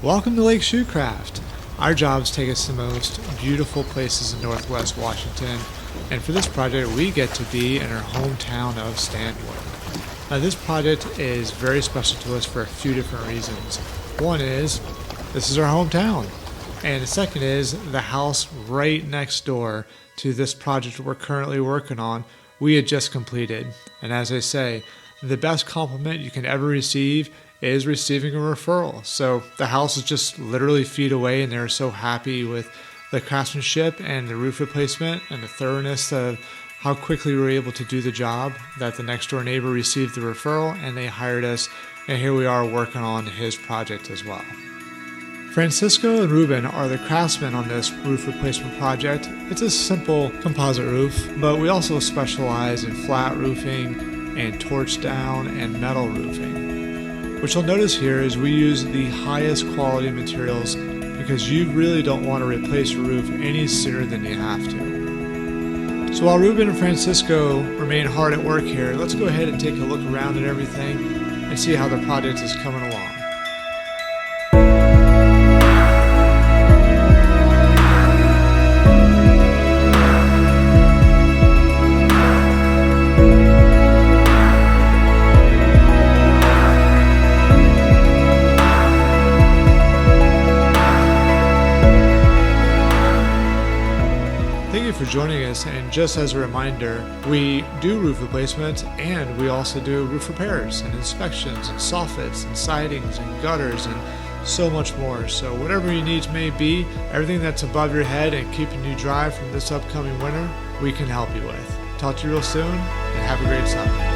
Welcome to Lake Shoecraft. Our jobs take us to the most beautiful places in Northwest Washington, and for this project we get to be in our hometown of Stanwood. Now this project is very special to us for a few different reasons. One is, this is our hometown, and the second is, the house right next door to this project we're currently working on, we had just completed. And as I say, the best compliment you can ever receive is receiving a referral. So the house is just literally feet away, and they're so happy with the craftsmanship and the roof replacement and the thoroughness of how quickly we were able to do the job that the next door neighbor received the referral and they hired us, and here we are working on his project as well. Francisco and Reuben are the craftsmen on this roof replacement project. It's a simple composite roof, but we also specialize in flat roofing and torch down and metal roofing. What you'll notice here is we use the highest quality materials because you really don't want to replace your roof any sooner than you have to. So while Reuben and Francisco remain hard at work here, let's go ahead and take a look around at everything and see how the project is coming along. Thank you for joining us, and just as a reminder, we do roof replacements and we also do roof repairs and inspections and soffits and sidings and gutters and so much more. So whatever your needs may be, everything that's above your head and keeping you dry from this upcoming winter, we can help you with. Talk to you real soon, and have a great summer.